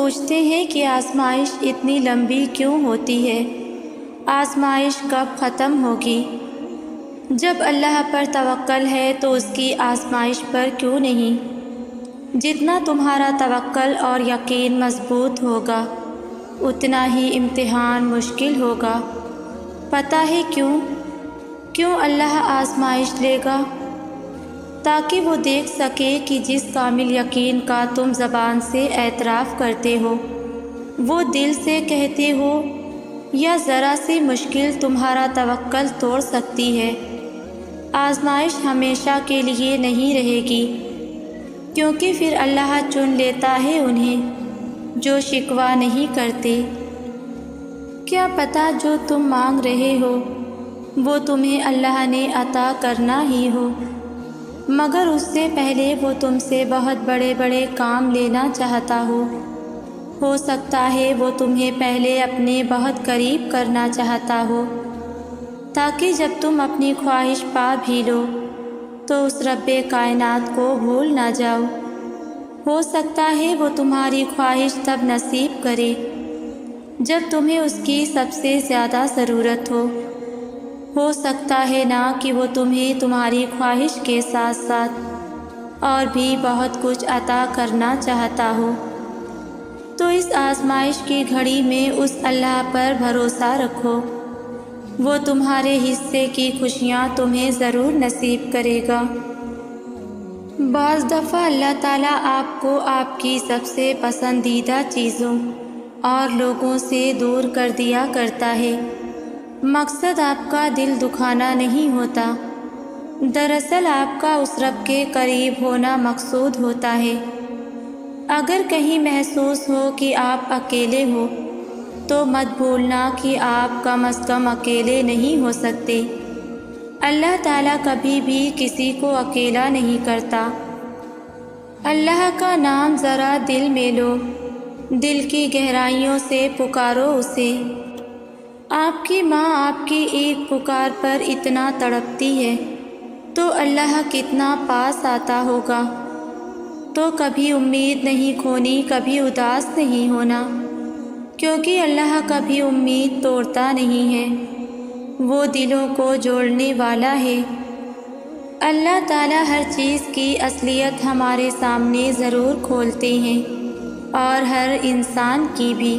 پوچھتے ہیں کہ آزمائش اتنی لمبی کیوں ہوتی ہے؟ آزمائش کب ختم ہوگی؟ جب اللہ پر توکل ہے تو اس کی آزمائش پر کیوں نہیں؟ جتنا تمہارا توکل اور یقین مضبوط ہوگا اتنا ہی امتحان مشکل ہوگا۔ پتہ ہے کیوں اللہ آزمائش لے گا؟ تاکہ وہ دیکھ سکے کہ جس کامل یقین کا تم زبان سے اعتراف کرتے ہو، وہ دل سے کہتے ہو، یا ذرا سی مشکل تمہارا توکل توڑ سکتی ہے۔ آزمائش ہمیشہ کے لیے نہیں رہے گی، کیونکہ پھر اللہ چن لیتا ہے انہیں جو شکوہ نہیں کرتے۔ کیا پتہ جو تم مانگ رہے ہو وہ تمہیں اللہ نے عطا کرنا ہی ہو، مگر اس سے پہلے وہ تم سے بہت بڑے بڑے کام لینا چاہتا ہو سکتا ہے وہ تمہیں پہلے اپنے بہت قریب کرنا چاہتا ہو، تاکہ جب تم اپنی خواہش پا بھی لو تو اس رب کائنات کو بھول نہ جاؤ۔ ہو سکتا ہے وہ تمہاری خواہش تب نصیب کرے جب تمہیں اس کی سب سے زیادہ ضرورت ہو سکتا ہے نا کہ وہ تمہیں تمہاری خواہش کے ساتھ ساتھ اور بھی بہت کچھ عطا کرنا چاہتا ہو۔ تو اس آزمائش کی گھڑی میں اس اللہ پر بھروسہ رکھو، وہ تمہارے حصے کی خوشیاں تمہیں ضرور نصیب کرے گا۔ بعض دفعہ اللہ تعالیٰ آپ کو آپ کی سب سے پسندیدہ چیزوں اور لوگوں سے دور کر دیا کرتا ہے۔ مقصد آپ کا دل دکھانا نہیں ہوتا، دراصل آپ کا اس رب کے قریب ہونا مقصود ہوتا ہے۔ اگر کہیں محسوس ہو کہ آپ اکیلے ہو تو مت بھولنا کہ آپ کم از کم اکیلے نہیں ہو سکتے۔ اللہ تعالیٰ کبھی بھی کسی کو اکیلا نہیں کرتا۔ اللہ کا نام ذرا دل میں لو، دل کی گہرائیوں سے پکارو اسے۔ آپ کی ماں آپ کی ایک پکار پر اتنا تڑپتی ہے تو اللہ کتنا پاس آتا ہوگا۔ تو کبھی امید نہیں کھونی، کبھی اداس نہیں ہونا، کیونکہ اللہ کبھی امید توڑتا نہیں ہے، وہ دلوں کو جوڑنے والا ہے۔ اللہ تعالیٰ ہر چیز کی اصلیت ہمارے سامنے ضرور کھولتے ہیں، اور ہر انسان کی بھی۔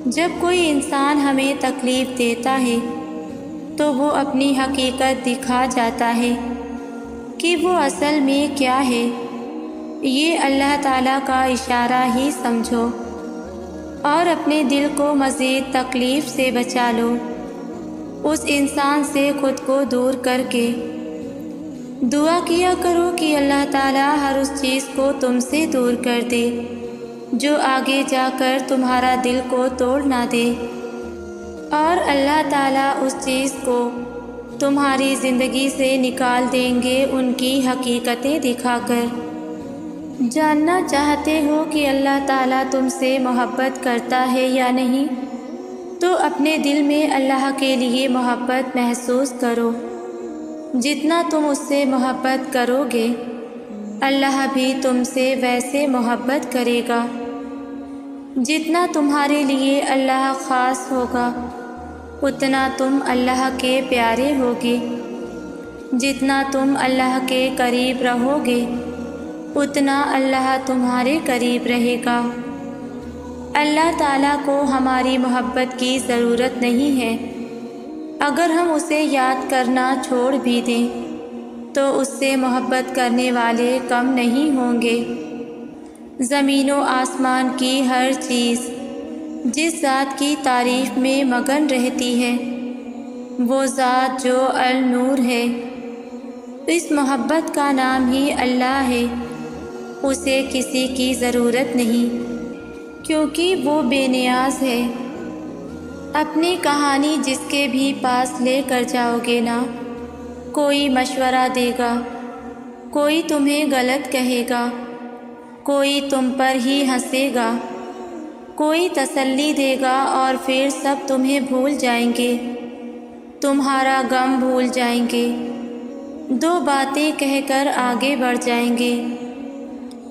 جب کوئی انسان ہمیں تکلیف دیتا ہے تو وہ اپنی حقیقت دکھا جاتا ہے کہ وہ اصل میں کیا ہے۔ یہ اللہ تعالیٰ کا اشارہ ہی سمجھو، اور اپنے دل کو مزید تکلیف سے بچا لو، اس انسان سے خود کو دور کر کے۔ دعا کیا کرو کہ اللہ تعالیٰ ہر اس چیز کو تم سے دور کر دے جو آگے جا کر تمہارا دل کو توڑ نہ دے، اور اللہ تعالیٰ اس چیز کو تمہاری زندگی سے نکال دیں گے ان کی حقیقتیں دکھا کر۔ جاننا چاہتے ہو کہ اللہ تعالیٰ تم سے محبت کرتا ہے یا نہیں، تو اپنے دل میں اللہ کے لیے محبت محسوس کرو۔ جتنا تم اس سے محبت کرو گے اللہ بھی تم سے ویسے محبت کرے گا۔ جتنا تمہارے لیے اللہ خاص ہوگا اتنا تم اللہ کے پیارے ہوگے، جتنا تم اللہ کے قریب رہو گے اتنا اللہ تمہارے قریب رہے گا۔ اللہ تعالیٰ کو ہماری محبت کی ضرورت نہیں ہے، اگر ہم اسے یاد کرنا چھوڑ بھی دیں تو اس سے محبت کرنے والے کم نہیں ہوں گے۔ زمین و آسمان کی ہر چیز جس ذات کی تعریف میں مگن رہتی ہے وہ ذات جو النور ہے، اس محبت کا نام ہی اللہ ہے۔ اسے کسی کی ضرورت نہیں، کیونکہ وہ بے نیاز ہے۔ اپنی کہانی جس کے بھی پاس لے کر جاؤ گے نا، کوئی مشورہ دے گا، کوئی تمہیں غلط کہے گا، کوئی تم پر ہی ہنسے گا، کوئی تسلی دے گا، اور پھر سب تمہیں بھول جائیں گے، تمہارا غم بھول جائیں گے، دو باتیں کہہ کر آگے بڑھ جائیں گے۔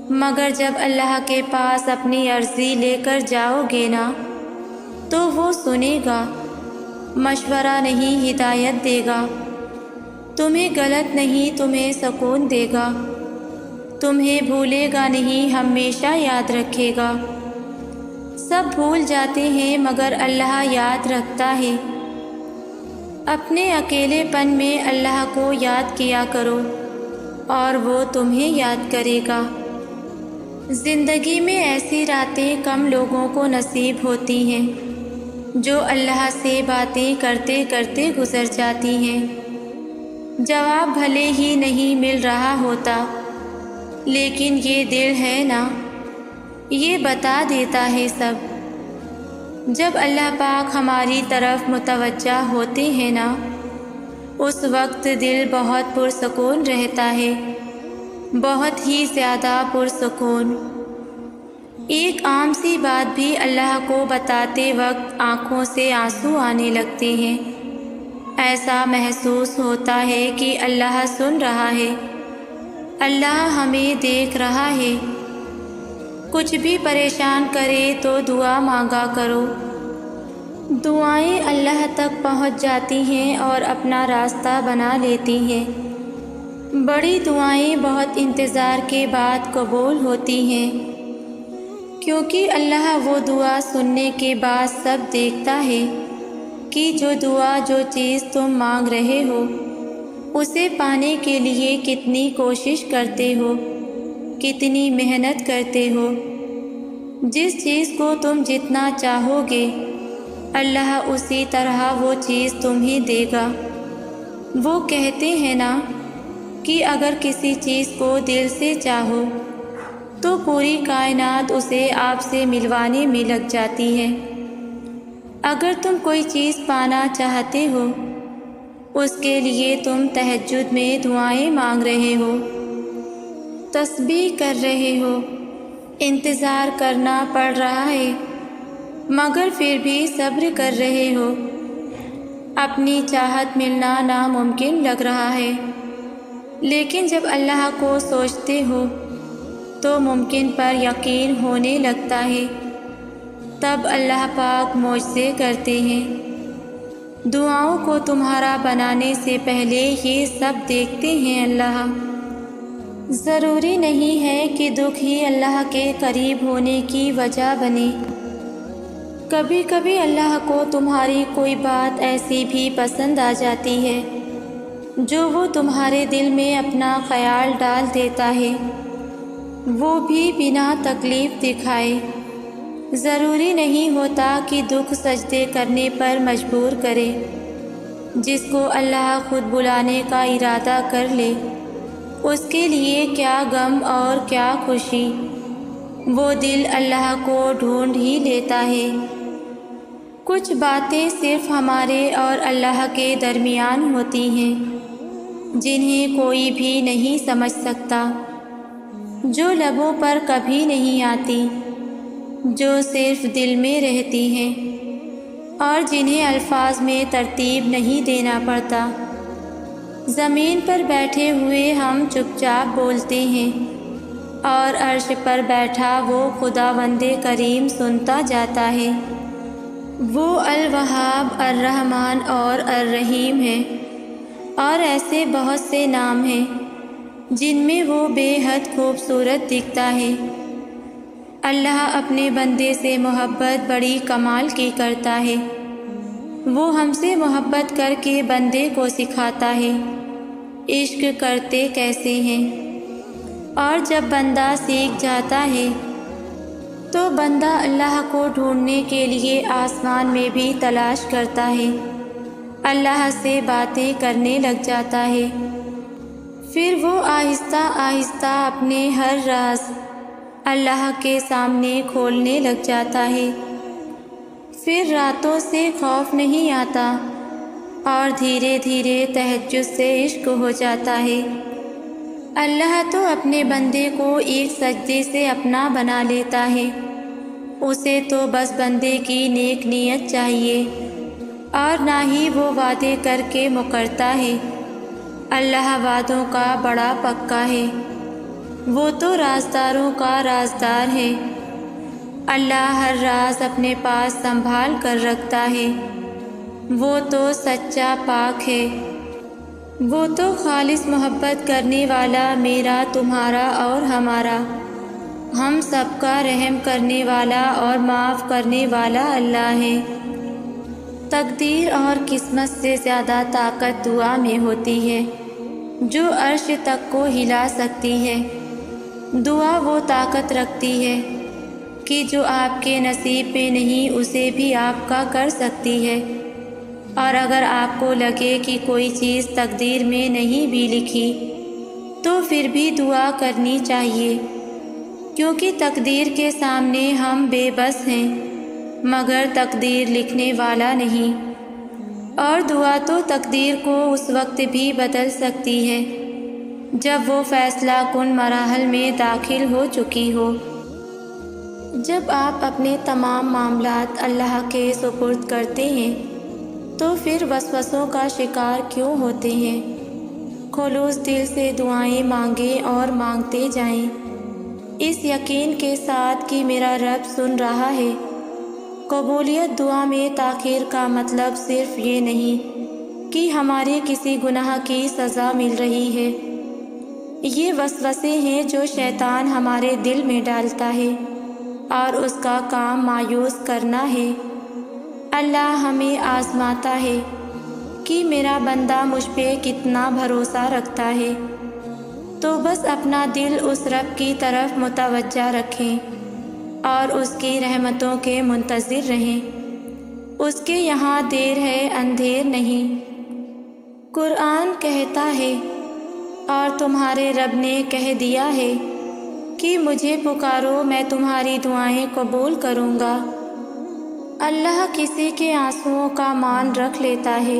مگر جب اللہ کے پاس اپنی عرضی لے کر جاؤ گے نا تو وہ سنے گا، مشورہ نہیں ہدایت دے گا، تمہیں غلط نہیں تمہیں سکون دے گا، تمہیں بھولے گا نہیں ہمیشہ یاد رکھے گا۔ سب بھول جاتے ہیں مگر اللہ یاد رکھتا ہے۔ اپنے اکیلے پن میں اللہ کو یاد کیا کرو اور وہ تمہیں یاد کرے گا۔ زندگی میں ایسی راتیں کم لوگوں کو نصیب ہوتی ہیں جو اللہ سے باتیں کرتے کرتے گزر جاتی ہیں۔ جواب بھلے ہی نہیں مل رہا ہوتا، لیکن یہ دل ہے نا، یہ بتا دیتا ہے سب۔ جب اللہ پاک ہماری طرف متوجہ ہوتے ہیں نا، اس وقت دل بہت پرسکون رہتا ہے، بہت ہی زیادہ پرسکون۔ ایک عام سی بات بھی اللہ کو بتاتے وقت آنکھوں سے آنسو آنے لگتے ہیں۔ ایسا محسوس ہوتا ہے کہ اللہ سن رہا ہے، اللہ ہمیں دیکھ رہا ہے۔ کچھ بھی پریشان کرے تو دعا مانگا کرو، دعائیں اللہ تک پہنچ جاتی ہیں اور اپنا راستہ بنا لیتی ہیں۔ بڑی دعائیں بہت انتظار کے بعد قبول ہوتی ہیں، کیونکہ اللہ وہ دعا سننے کے بعد سب دیکھتا ہے کہ جو چیز تم مانگ رہے ہو اسے پانے کے لیے کتنی کوشش کرتے ہو، کتنی محنت کرتے ہو۔ جس چیز کو تم جتنا چاہو گے اللہ اسی طرح وہ چیز تمہیں دے گا۔ وہ کہتے ہیں نا کہ اگر کسی چیز کو دل سے چاہو تو پوری کائنات اسے آپ سے ملوانے میں لگ جاتی ہے۔ اگر تم کوئی چیز پانا چاہتے ہو، اس کے لیے تم تہجد میں دعائیں مانگ رہے ہو، تسبیح کر رہے ہو، انتظار کرنا پڑ رہا ہے، مگر پھر بھی صبر کر رہے ہو۔ اپنی چاہت ملنا ناممکن لگ رہا ہے، لیکن جب اللہ کو سوچتے ہو تو ممکن پر یقین ہونے لگتا ہے۔ تب اللہ پاک معجزے کرتے ہیں۔ دعاؤں کو تمہارا بنانے سے پہلے یہ سب دیکھتے ہیں اللہ۔ ضروری نہیں ہے کہ دکھ ہی اللہ کے قریب ہونے کی وجہ بنے۔ کبھی کبھی اللہ کو تمہاری کوئی بات ایسی بھی پسند آ جاتی ہے جو وہ تمہارے دل میں اپنا خیال ڈال دیتا ہے، وہ بھی بنا تکلیف دکھائے۔ ضروری نہیں ہوتا کہ دکھ سجدے کرنے پر مجبور کرے۔ جس کو اللہ خود بلانے کا ارادہ کر لے، اس کے لیے کیا غم اور کیا خوشی، وہ دل اللہ کو ڈھونڈ ہی لیتا ہے۔ کچھ باتیں صرف ہمارے اور اللہ کے درمیان ہوتی ہیں، جنہیں کوئی بھی نہیں سمجھ سکتا، جو لبوں پر کبھی نہیں آتی، جو صرف دل میں رہتی ہیں اور جنہیں الفاظ میں ترتیب نہیں دینا پڑتا۔ زمین پر بیٹھے ہوئے ہم چپ چاپ بولتے ہیں اور عرش پر بیٹھا وہ خداوند کریم سنتا جاتا ہے۔ وہ الوہاب، الرحمن اور الرحیم ہے، اور ایسے بہت سے نام ہیں جن میں وہ بے حد خوبصورت دکھتا ہے۔ اللہ اپنے بندے سے محبت بڑی کمال کی کرتا ہے۔ وہ ہم سے محبت کر کے بندے کو سکھاتا ہے عشق کرتے کیسے ہیں، اور جب بندہ سیکھ جاتا ہے تو بندہ اللہ کو ڈھونڈنے کے لیے آسمان میں بھی تلاش کرتا ہے، اللہ سے باتیں کرنے لگ جاتا ہے۔ پھر وہ آہستہ آہستہ اپنے ہر راز اللہ کے سامنے کھولنے لگ جاتا ہے۔ پھر راتوں سے خوف نہیں آتا اور دھیرے دھیرے تہجد سے عشق ہو جاتا ہے۔ اللہ تو اپنے بندے کو ایک سجدے سے اپنا بنا لیتا ہے، اسے تو بس بندے کی نیک نیت چاہیے، اور نہ ہی وہ وعدے کر کے مکرتا ہے۔ اللہ وعدوں کا بڑا پکا ہے۔ وہ تو رازداروں کا رازدار ہے۔ اللہ ہر راز اپنے پاس سنبھال کر رکھتا ہے۔ وہ تو سچا پاک ہے۔ وہ تو خالص محبت کرنے والا میرا، تمہارا اور ہمارا، ہم سب کا رحم کرنے والا اور معاف کرنے والا اللہ ہے۔ تقدیر اور قسمت سے زیادہ طاقت دعا میں ہوتی ہے، جو عرش تک کو ہلا سکتی ہے۔ دعا وہ طاقت رکھتی ہے کہ جو آپ کے نصیب میں نہیں اسے بھی آپ کا کر سکتی ہے۔ اور اگر آپ کو لگے کہ کوئی چیز تقدیر میں نہیں بھی لکھی تو پھر بھی دعا کرنی چاہیے، کیونکہ تقدیر کے سامنے ہم بے بس ہیں، مگر تقدیر لکھنے والا نہیں۔ اور دعا تو تقدیر کو اس وقت بھی بدل سکتی ہے جب وہ فیصلہ کن مراحل میں داخل ہو چکی ہو۔ جب آپ اپنے تمام معاملات اللہ کے سپرد کرتے ہیں تو پھر وسوسوں کا شکار کیوں ہوتے ہیں؟ خلوص دل سے دعائیں مانگیں اور مانگتے جائیں، اس یقین کے ساتھ کہ میرا رب سن رہا ہے۔ قبولیت دعا میں تاخیر کا مطلب صرف یہ نہیں کہ ہمارے کسی گناہ کی سزا مل رہی ہے۔ یہ وسوسے ہیں جو شیطان ہمارے دل میں ڈالتا ہے اور اس کا کام مایوس کرنا ہے۔ اللہ ہمیں آزماتا ہے کہ میرا بندہ مجھ پہ کتنا بھروسہ رکھتا ہے، تو بس اپنا دل اس رب کی طرف متوجہ رکھیں اور اس کی رحمتوں کے منتظر رہیں۔ اس کے یہاں دیر ہے، اندھیر نہیں۔ قرآن کہتا ہے اور تمہارے رب نے کہہ دیا ہے کہ مجھے پکارو، میں تمہاری دعائیں قبول کروں گا۔ اللہ کسی کے آنسوؤں کا مان رکھ لیتا ہے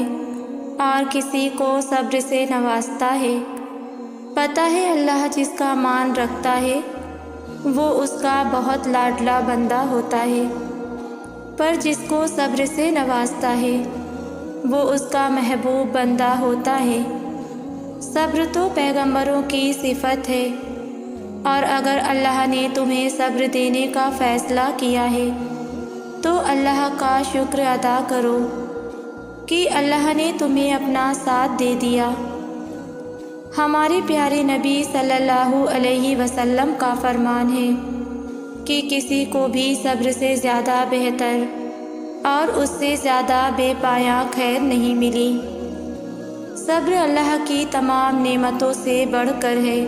اور کسی کو صبر سے نوازتا ہے۔ پتہ ہے اللہ جس کا مان رکھتا ہے وہ اس کا بہت لاڈلا بندہ ہوتا ہے، پر جس کو صبر سے نوازتا ہے وہ اس کا محبوب بندہ ہوتا ہے۔ صبر تو پیغمبروں کی صفت ہے، اور اگر اللہ نے تمہیں صبر دینے کا فیصلہ کیا ہے تو اللہ کا شکر ادا کرو کہ اللہ نے تمہیں اپنا ساتھ دے دیا۔ ہمارے پیارے نبی صلی اللہ علیہ وسلم کا فرمان ہے کہ کسی کو بھی صبر سے زیادہ بہتر اور اس سے زیادہ بے پایاں خیر نہیں ملی۔ صبر اللہ کی تمام نعمتوں سے بڑھ کر ہے۔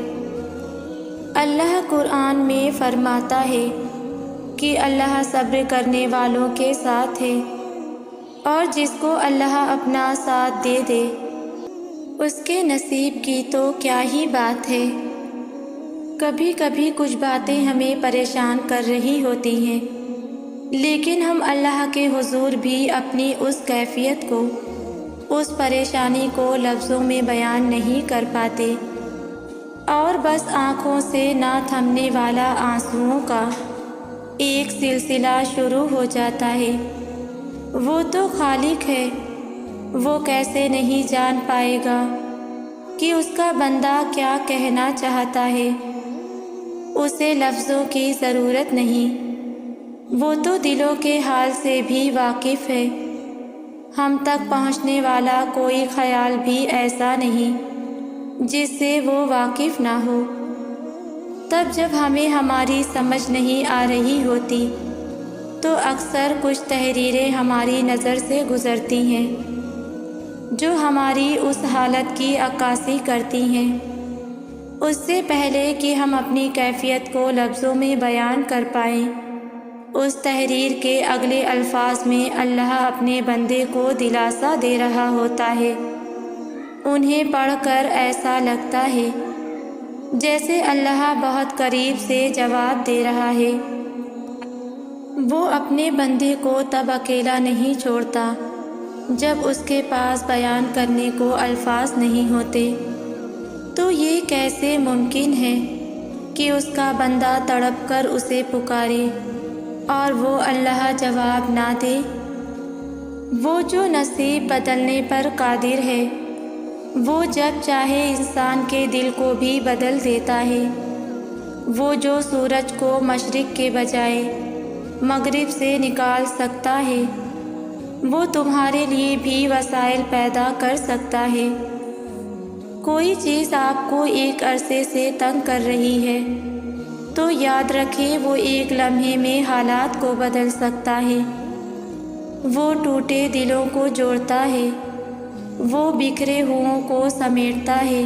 اللہ قرآن میں فرماتا ہے کہ اللہ صبر کرنے والوں کے ساتھ ہے، اور جس کو اللہ اپنا ساتھ دے دے اس کے نصیب کی تو کیا ہی بات ہے۔ کبھی کبھی کچھ باتیں ہمیں پریشان کر رہی ہوتی ہیں، لیکن ہم اللہ کے حضور بھی اپنی اس کیفیت کو، اس پریشانی کو لفظوں میں بیان نہیں کر پاتے، اور بس آنکھوں سے نہ تھمنے والا آنسوؤں کا ایک سلسلہ شروع ہو جاتا ہے۔ وہ تو خالق ہے، وہ کیسے نہیں جان پائے گا کہ اس کا بندہ کیا کہنا چاہتا ہے؟ اسے لفظوں کی ضرورت نہیں، وہ تو دلوں کے حال سے بھی واقف ہے۔ ہم تک پہنچنے والا کوئی خیال بھی ایسا نہیں جس سے وہ واقف نہ ہو۔ تب جب ہمیں ہماری سمجھ نہیں آ رہی ہوتی تو اکثر کچھ تحریریں ہماری نظر سے گزرتی ہیں جو ہماری اس حالت کی عکاسی کرتی ہیں۔ اس سے پہلے کہ ہم اپنی کیفیت کو لفظوں میں بیان کر پائیں، اس تحریر کے اگلے الفاظ میں اللہ اپنے بندے کو دلاسا دے رہا ہوتا ہے۔ انہیں پڑھ کر ایسا لگتا ہے جیسے اللہ بہت قریب سے جواب دے رہا ہے۔ وہ اپنے بندے کو تب اکیلا نہیں چھوڑتا جب اس کے پاس بیان کرنے کو الفاظ نہیں ہوتے۔ تو یہ کیسے ممکن ہے کہ اس کا بندہ تڑپ کر اسے پکارے اور وہ اللہ جواب نہ دے؟ وہ جو نصیب بدلنے پر قادر ہے، وہ جب چاہے انسان کے دل کو بھی بدل دیتا ہے۔ وہ جو سورج کو مشرق کے بجائے مغرب سے نکال سکتا ہے، وہ تمہارے لیے بھی وسائل پیدا کر سکتا ہے۔ کوئی چیز آپ کو ایک عرصے سے تنگ کر رہی ہے تو یاد رکھیں وہ ایک لمحے میں حالات کو بدل سکتا ہے۔ وہ ٹوٹے دلوں کو جوڑتا ہے، وہ بکھرے ہوئوں کو سمیٹتا ہے۔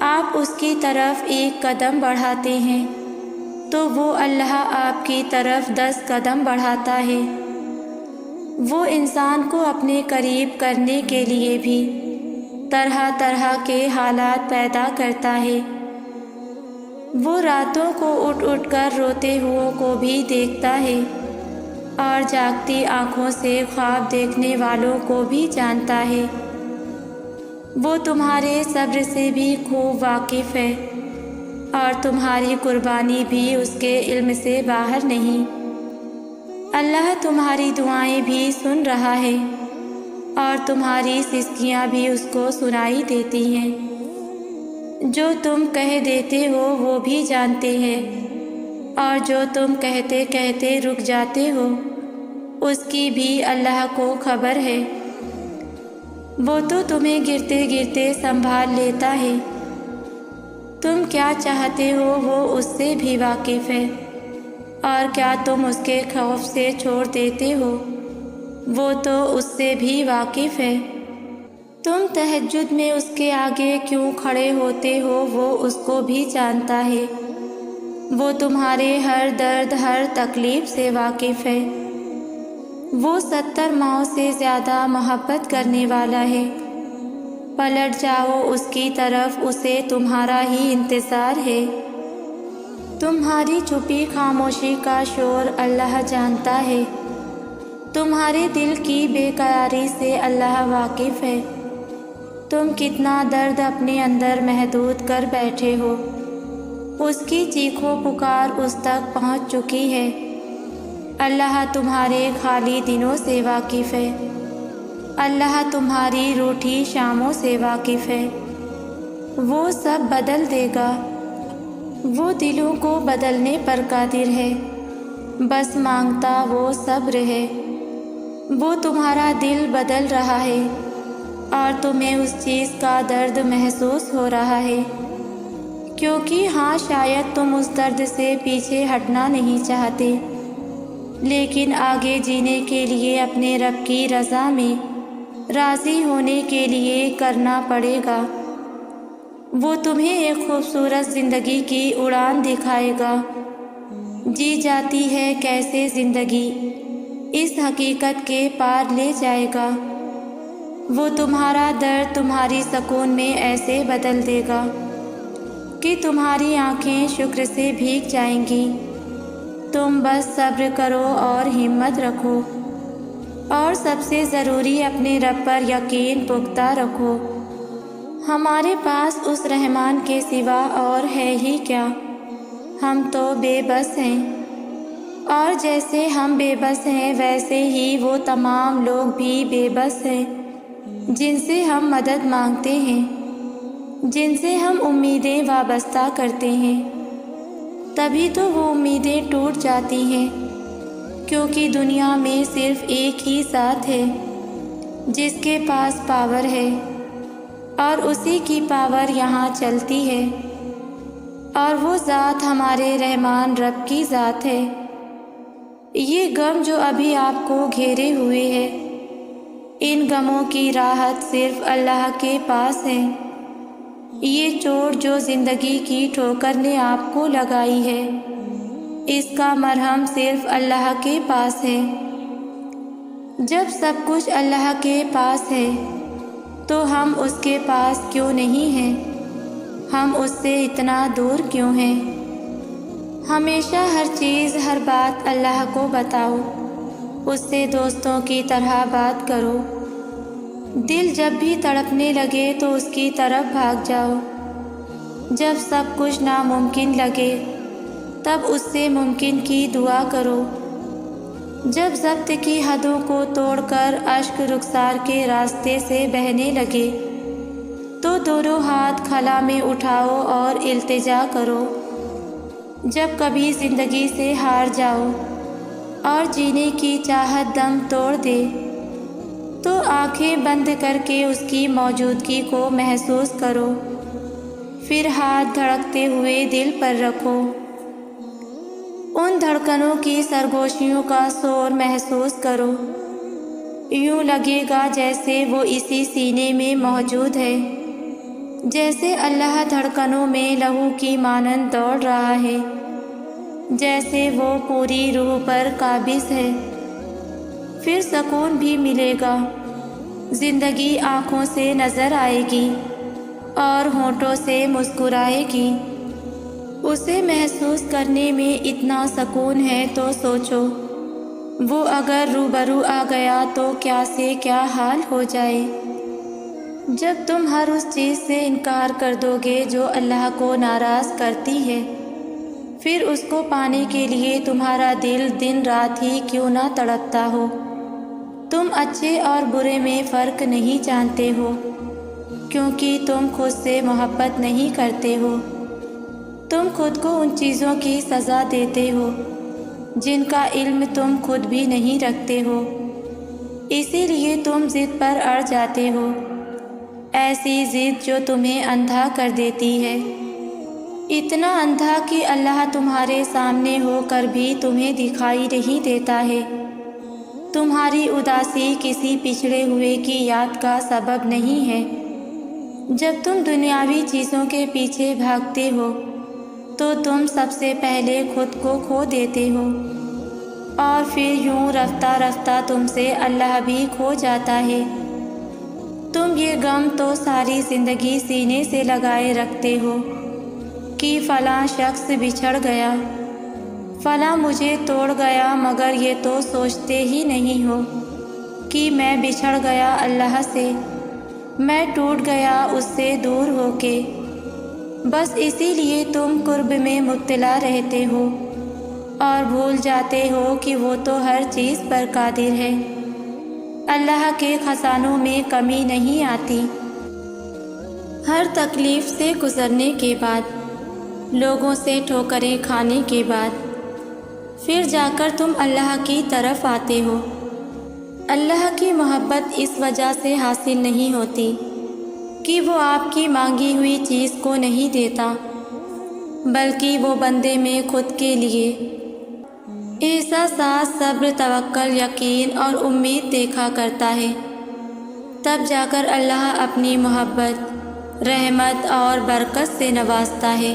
آپ اس کی طرف ایک قدم بڑھاتے ہیں تو وہ اللہ آپ کی طرف 10 قدم بڑھاتا ہے۔ وہ انسان کو اپنے قریب کرنے کے لیے بھی طرح طرح کے حالات پیدا کرتا ہے۔ وہ راتوں کو اٹھ اٹھ کر روتے ہوئوں کو بھی دیکھتا ہے اور جاگتی آنکھوں سے خواب دیکھنے والوں کو بھی جانتا ہے۔ وہ تمہارے صبر سے بھی خوب واقف ہے اور تمہاری قربانی بھی اس کے علم سے باہر نہیں۔ اللہ تمہاری دعائیں بھی سن رہا ہے اور تمہاری سسکیاں بھی اس کو سنائی دیتی ہیں۔ جو تم کہہ دیتے ہو وہ بھی جانتے ہیں، اور جو تم کہتے کہتے رک جاتے ہو اس کی بھی اللہ کو خبر ہے۔ وہ تو تمہیں گرتے گرتے سنبھال لیتا ہے۔ تم کیا چاہتے ہو وہ اس سے بھی واقف ہے، اور کیا تم اس کے خوف سے چھوڑ دیتے ہو وہ تو اس سے بھی واقف ہے۔ تم تہجد میں اس کے آگے کیوں کھڑے ہوتے ہو وہ اس کو بھی جانتا ہے۔ وہ تمہارے ہر درد ہر تکلیف سے واقف ہے۔ وہ 70 ماؤں سے زیادہ محبت کرنے والا ہے۔ پلٹ جاؤ اس کی طرف، اسے تمہارا ہی انتظار ہے۔ تمہاری چھپی خاموشی کا شور اللہ جانتا ہے۔ تمہارے دل کی بے قراری سے اللہ واقف ہے۔ تم کتنا درد اپنے اندر محدود کر بیٹھے ہو، اس کی چیخ و پکار اس تک پہنچ چکی ہے۔ اللہ تمہارے خالی دنوں سے واقف ہے۔ اللہ تمہاری روٹھی شاموں سے واقف ہے۔ وہ سب بدل دے گا۔ وہ دلوں کو بدلنے پر قادر ہے، بس مانگتا وہ صبر ہے۔ وہ تمہارا دل بدل رہا ہے اور تمہیں اس چیز کا درد محسوس ہو رہا ہے، کیونکہ ہاں شاید تم اس درد سے پیچھے ہٹنا نہیں چاہتے، لیکن آگے جینے کے لیے اپنے رب کی رضا میں راضی ہونے کے لیے کرنا پڑے گا۔ وہ تمہیں ایک خوبصورت زندگی کی اڑان دکھائے گا۔ جی جاتی ہے کیسے زندگی، اس حقیقت کے پار لے جائے گا۔ وہ تمہارا درد تمہاری سکون میں ایسے بدل دے گا کہ تمہاری آنکھیں شکر سے بھیگ جائیں گی۔ تم بس صبر کرو اور ہمت رکھو، اور سب سے ضروری اپنے رب پر یقین پختہ رکھو۔ ہمارے پاس اس رحمان کے سوا اور ہے ہی کیا؟ ہم تو بے بس ہیں، اور جیسے ہم بے بس ہیں ویسے ہی وہ تمام لوگ بھی بے بس ہیں جن سے ہم مدد مانگتے ہیں، جن سے ہم امیدیں وابستہ کرتے ہیں۔ تبھی تو وہ امیدیں ٹوٹ جاتی ہیں، کیونکہ دنیا میں صرف ایک ہی ذات ہے جس کے پاس پاور ہے، اور اسی کی پاور یہاں چلتی ہے، اور وہ ذات ہمارے رحمان رب کی ذات ہے۔ یہ غم جو ابھی آپ کو گھیرے ہوئے ہے، ان غموں کی راحت صرف اللہ کے پاس ہے۔ یہ چوٹ جو زندگی کی ٹھوکر نے آپ کو لگائی ہے، اس کا مرہم صرف اللہ کے پاس ہے۔ جب سب کچھ اللہ کے پاس ہے تو ہم اس کے پاس کیوں نہیں ہیں؟ ہم اس سے اتنا دور کیوں ہیں؟ ہمیشہ ہر چیز ہر بات اللہ کو بتاؤ، اس سے دوستوں کی طرح بات کرو۔ دل جب بھی تڑپنے لگے تو اس کی طرف بھاگ جاؤ۔ جب سب کچھ ناممکن لگے تب اس سے ممکن کی دعا کرو۔ جب ضبط کی حدوں کو توڑ کر اشک رخسار کے راستے سے بہنے لگے تو دونوں ہاتھ خلا میں اٹھاؤ اور التجا کرو، جب کبھی زندگی سے ہار جاؤ اور جینے کی چاہت دم توڑ دے تو آنکھیں بند کر کے اس کی موجودگی کو محسوس کرو، پھر ہاتھ دھڑکتے ہوئے دل پر رکھو، ان دھڑکنوں کی سرگوشیوں کا شور محسوس کرو، یوں لگے گا جیسے وہ اسی سینے میں موجود ہے، جیسے اللہ دھڑکنوں میں لہو کی مانند دوڑ رہا ہے، جیسے وہ پوری روح پر قابض ہے۔ پھر سکون بھی ملے گا، زندگی آنکھوں سے نظر آئے گی اور ہونٹوں سے مسکرائے گی۔ اسے محسوس کرنے میں اتنا سکون ہے تو سوچو، وہ اگر روبرو آ گیا تو کیا سے کیا حال ہو جائے۔ جب تم ہر اس چیز سے انکار کر دو گے جو اللہ کو ناراض کرتی ہے، پھر اس کو پانے کے لیے تمہارا دل دن رات ہی کیوں نہ تڑپتا ہو۔ تم اچھے اور برے میں فرق نہیں جانتے ہو، کیونکہ تم خود سے محبت نہیں کرتے ہو۔ تم خود کو ان چیزوں کی سزا دیتے ہو جن کا علم تم خود بھی نہیں رکھتے ہو، اسی لیے تم ضد پر اڑ جاتے ہو، ایسی ضد جو تمہیں اندھا کر دیتی ہے، اتنا اندھا کہ اللہ تمہارے سامنے ہو کر بھی تمہیں دکھائی نہیں دیتا ہے۔ تمہاری اداسی کسی پچھڑے ہوئے کی یاد کا سبب نہیں ہے۔ جب تم دنیاوی چیزوں کے پیچھے بھاگتے ہو تو تم سب سے پہلے خود کو کھو دیتے ہو، اور پھر یوں رفتہ رفتہ تم سے اللہ بھی کھو جاتا ہے۔ تم یہ غم تو ساری زندگی سینے سے لگائے رکھتے ہو کہ فلاں شخص بچھڑ گیا، فلاں مجھے توڑ گیا، مگر یہ تو سوچتے ہی نہیں ہو کہ میں بچھڑ گیا اللہ سے، میں ٹوٹ گیا اس سے دور ہو کے۔ بس اسی لیے تم قرب میں مبتلا رہتے ہو اور بھول جاتے ہو کہ وہ تو ہر چیز پر قادر ہے، اللہ کے خزانوں میں کمی نہیں آتی۔ ہر تکلیف سے گزرنے کے بعد، لوگوں سے ٹھوکریں کھانے کے بعد، پھر جا کر تم اللہ کی طرف آتے ہو۔ اللہ کی محبت اس وجہ سے حاصل نہیں ہوتی کہ وہ آپ کی مانگی ہوئی چیز کو نہیں دیتا، بلکہ وہ بندے میں خود کے لیے احساسات، صبر، توکل، یقین اور امید دیکھا کرتا ہے۔ تب جا کر اللہ اپنی محبت، رحمت اور برکت سے نوازتا ہے۔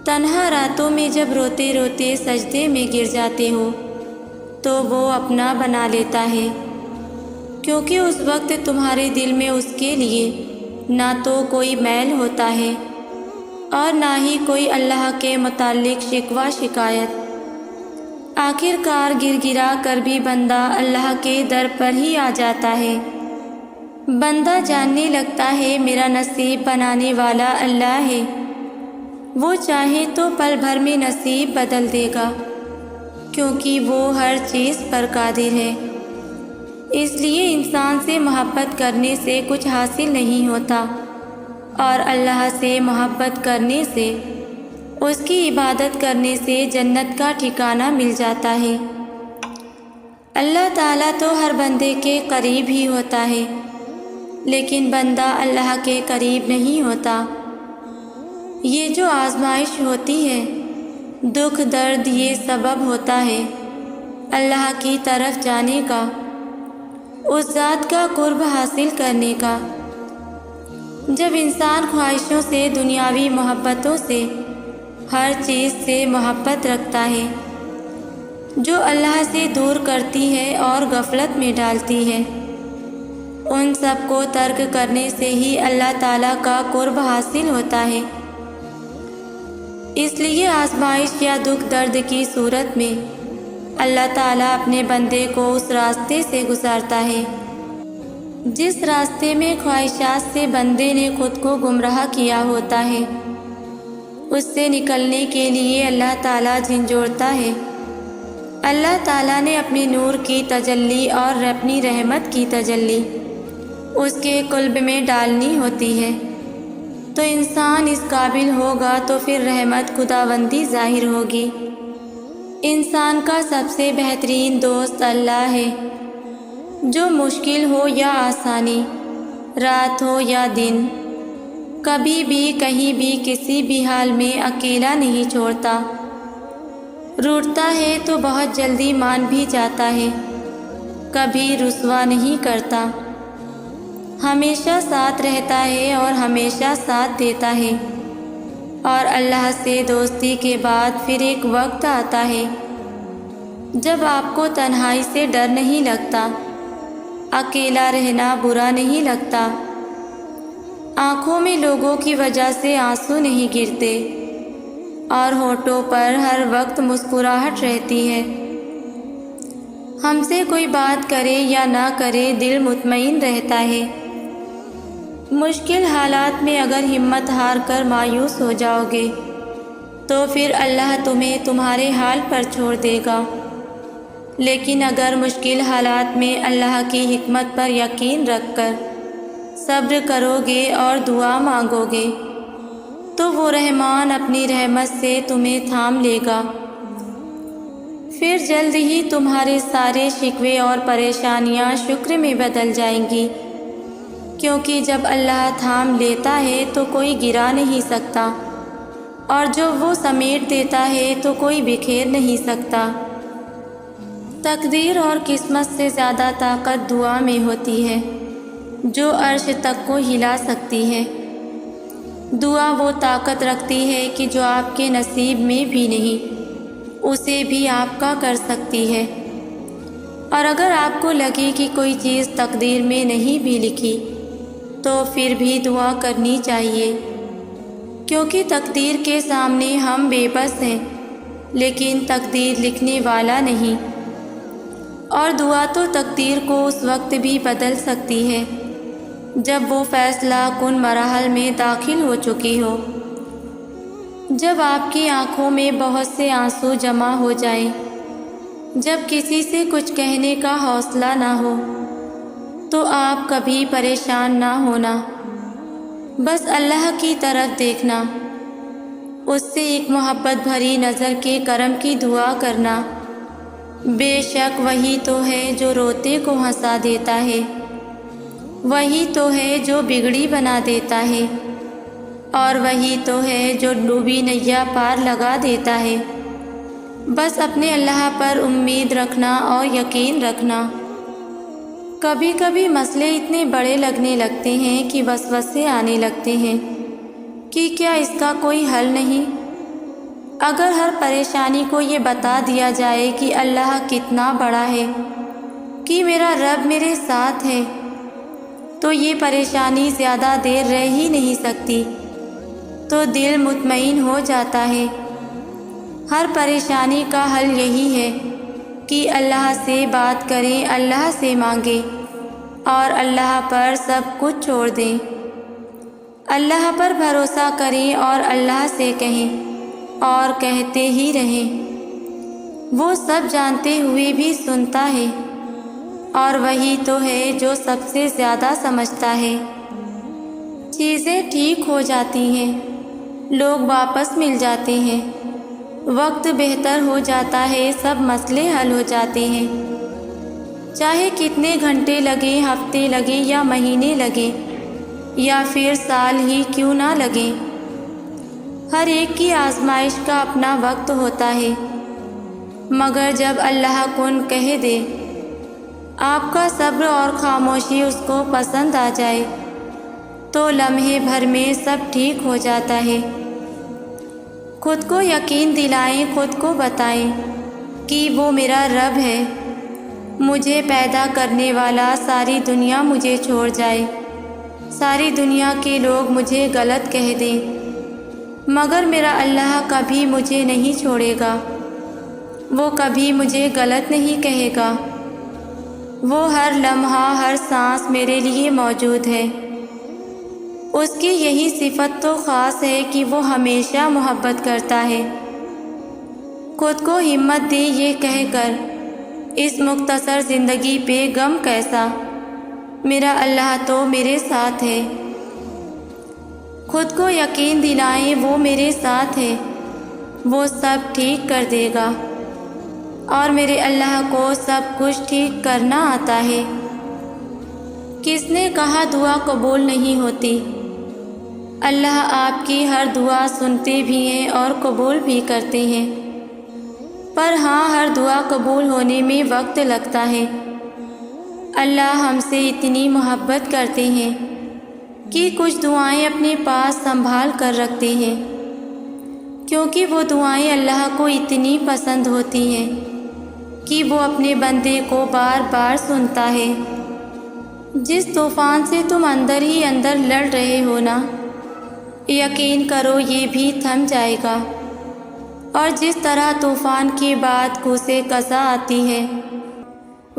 تنہا راتوں میں جب روتے روتے سجدے میں گر جاتے ہو تو وہ اپنا بنا لیتا ہے، کیونکہ اس وقت تمہارے دل میں اس کے لیے نہ تو کوئی میل ہوتا ہے اور نہ ہی کوئی اللہ کے متعلق شکوہ شکایت۔ آخر کار گر گرا کر بھی بندہ اللہ کے در پر ہی آ جاتا ہے۔ بندہ جاننے لگتا ہے میرا نصیب بنانے والا اللہ ہے، وہ چاہے تو پل بھر میں نصیب بدل دے گا، کیونکہ وہ ہر چیز پر قادر ہے۔ اس لیے انسان سے محبت کرنے سے کچھ حاصل نہیں ہوتا، اور اللہ سے محبت کرنے سے، اس کی عبادت کرنے سے جنت کا ٹھکانہ مل جاتا ہے۔ اللہ تعالیٰ تو ہر بندے کے قریب ہی ہوتا ہے، لیکن بندہ اللہ کے قریب نہیں ہوتا۔ یہ جو آزمائش ہوتی ہے، دکھ درد، یہ سبب ہوتا ہے اللہ کی طرف جانے کا، اس ذات کا قرب حاصل کرنے کا۔ جب انسان خواہشوں سے، دنیاوی محبتوں سے، ہر چیز سے محبت رکھتا ہے جو اللہ سے دور کرتی ہے اور غفلت میں ڈالتی ہے، ان سب کو ترک کرنے سے ہی اللہ تعالیٰ کا قرب حاصل ہوتا ہے۔ اس لیے آزمائش یا دکھ درد کی صورت میں اللہ تعالیٰ اپنے بندے کو اس راستے سے گزارتا ہے جس راستے میں خواہشات سے بندے نے خود کو گمراہ کیا ہوتا ہے۔ اس سے نکلنے کے لیے اللہ تعالیٰ جھنجھوڑتا ہے۔ اللہ تعالیٰ نے اپنے نور کی تجلی اور اپنی رحمت کی تجلی اس کے قلب میں ڈالنی ہوتی ہے، تو انسان اس قابل ہوگا تو پھر رحمت خداوندی ظاہر ہوگی۔ انسان کا سب سے بہترین دوست اللہ ہے، جو مشکل ہو یا آسانی، رات ہو یا دن، کبھی بھی کہیں بھی کسی بھی حال میں اکیلا نہیں چھوڑتا۔ روٹتا ہے تو بہت جلدی مان بھی جاتا ہے، کبھی رسوا نہیں کرتا، ہمیشہ ساتھ رہتا ہے اور ہمیشہ ساتھ دیتا ہے۔ اور اللہ سے دوستی کے بعد پھر ایک وقت آتا ہے جب آپ کو تنہائی سے ڈر نہیں لگتا، اکیلا رہنا برا نہیں لگتا، آنکھوں میں لوگوں کی وجہ سے آنسو نہیں گرتے، اور ہونٹوں پر ہر وقت مسکراہٹ رہتی ہے۔ ہم سے کوئی بات کرے یا نہ کرے، دل مطمئن رہتا ہے۔ مشکل حالات میں اگر ہمت ہار کر مایوس ہو جاؤ گے تو پھر اللہ تمہیں تمہارے حال پر چھوڑ دے گا، لیکن اگر مشکل حالات میں اللہ کی حکمت پر یقین رکھ کر صبر کرو گے اور دعا مانگو گے تو وہ رحمان اپنی رحمت سے تمہیں تھام لے گا۔ پھر جلد ہی تمہارے سارے شکوے اور پریشانیاں شکر میں بدل جائیں گی، کیونکہ جب اللہ تھام لیتا ہے تو کوئی گرا نہیں سکتا، اور جو وہ سمیٹ دیتا ہے تو کوئی بکھیر نہیں سکتا۔ تقدیر اور قسمت سے زیادہ طاقت دعا میں ہوتی ہے، جو عرش تک کو ہلا سکتی ہے۔ دعا وہ طاقت رکھتی ہے کہ جو آپ کے نصیب میں بھی نہیں، اسے بھی آپ کا کر سکتی ہے۔ اور اگر آپ کو لگے کہ کوئی چیز تقدیر میں نہیں بھی لکھی تو پھر بھی دعا کرنی چاہیے، کیونکہ تقدیر کے سامنے ہم بے بس ہیں، لیکن تقدیر لکھنے والا نہیں۔ اور دعا تو تقدیر کو اس وقت بھی بدل سکتی ہے جب وہ فیصلہ کن مراحل میں داخل ہو چکی ہو، جب آپ کی آنکھوں میں بہت سے آنسو جمع ہو جائیں، جب کسی سے کچھ کہنے کا حوصلہ نہ ہو، تو آپ کبھی پریشان نہ ہونا، بس اللہ کی طرف دیکھنا، اس سے ایک محبت بھری نظر کے کرم کی دعا کرنا۔ بے شک وہی تو ہے جو روتے کو ہنسا دیتا ہے، وہی تو ہے جو بگڑی بنا دیتا ہے، اور وہی تو ہے جو ڈوبی نیا پار لگا دیتا ہے۔ بس اپنے اللہ پر امید رکھنا اور یقین رکھنا۔ کبھی کبھی مسئلے اتنے بڑے لگنے لگتے ہیں کہ وسوسے آنے لگتے ہیں کہ کیا اس کا کوئی حل نہیں؟ اگر ہر پریشانی کو یہ بتا دیا جائے کہ اللہ کتنا بڑا ہے، کہ میرا رب میرے ساتھ ہے، تو یہ پریشانی زیادہ دیر رہ ہی نہیں سکتی، تو دل مطمئن ہو جاتا ہے۔ ہر پریشانی کا حل یہی ہے کہ اللہ سے بات کریں، اللہ سے مانگیں اور اللہ پر سب کچھ چھوڑ دیں۔ اللہ پر بھروسہ کریں اور اللہ سے کہیں اور کہتے ہی رہیں۔ وہ سب جانتے ہوئے بھی سنتا ہے، اور وہی تو ہے جو سب سے زیادہ سمجھتا ہے۔ چیزیں ٹھیک ہو جاتی ہیں، لوگ واپس مل جاتے ہیں، وقت بہتر ہو جاتا ہے، سب مسئلے حل ہو جاتے ہیں، چاہے کتنے گھنٹے لگیں، ہفتے لگیں یا مہینے لگیں، یا پھر سال ہی کیوں نہ لگیں۔ ہر ایک کی آزمائش کا اپنا وقت ہوتا ہے، مگر جب اللہ کن کہہ دے، آپ کا صبر اور خاموشی اس کو پسند آ جائے، تو لمحے بھر میں سب ٹھیک ہو جاتا ہے۔ خود کو یقین دلائیں، خود کو بتائیں کہ وہ میرا رب ہے، مجھے پیدا کرنے والا۔ ساری دنیا مجھے چھوڑ جائے، ساری دنیا کے لوگ مجھے غلط کہہ دیں، مگر میرا اللہ کبھی مجھے نہیں چھوڑے گا، وہ کبھی مجھے غلط نہیں کہے گا، وہ ہر لمحہ ہر سانس میرے لیے موجود ہے۔ اس کی یہی صفت تو خاص ہے کہ وہ ہمیشہ محبت کرتا ہے۔ خود کو ہمت دے یہ کہہ کر، اس مختصر زندگی پہ غم کیسا، میرا اللہ تو میرے ساتھ ہے۔ خود کو یقین دلائیں وہ میرے ساتھ ہے، وہ سب ٹھیک کر دے گا، اور میرے اللہ کو سب کچھ ٹھیک کرنا آتا ہے۔ کس نے کہا دعا قبول نہیں ہوتی؟ اللہ آپ کی ہر دعا سنتے بھی ہیں اور قبول بھی کرتے ہیں، پر ہاں ہر دعا قبول ہونے میں وقت لگتا ہے۔ اللہ ہم سے اتنی محبت کرتے ہیں کہ کچھ دعائیں اپنے پاس سنبھال کر رکھتے ہیں، کیونکہ وہ دعائیں اللہ کو اتنی پسند ہوتی ہیں کہ وہ اپنے بندے کو بار بار سنتا ہے۔ جس طوفان سے تم اندر ہی اندر لڑ رہے ہو نا، یقین کرو یہ بھی تھم جائے گا، اور جس طرح طوفان کے بعد کوس قضا آتی ہے،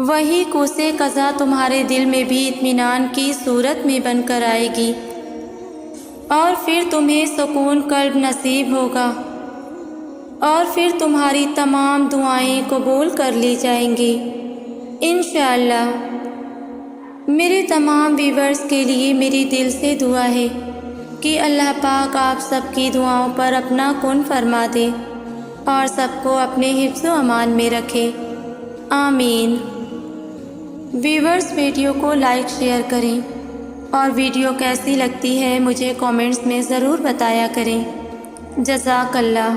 وہی کوس قضا تمہارے دل میں بھی اطمینان کی صورت میں بن کر آئے گی، اور پھر تمہیں سکون قلب نصیب ہوگا، اور پھر تمہاری تمام دعائیں قبول کر لی جائیں گی انشاءاللہ۔ میرے تمام ویورز کے لیے میری دل سے دعا ہے کہ اللہ پاک آپ سب کی دعاؤں پر اپنا کن فرما دے اور سب کو اپنے حفظ و امان میں رکھے، آمین۔ ویورز ویڈیو کو لائک شیئر کریں، اور ویڈیو کیسی لگتی ہے مجھے کامنٹس میں ضرور بتایا کریں۔ جزاک اللہ۔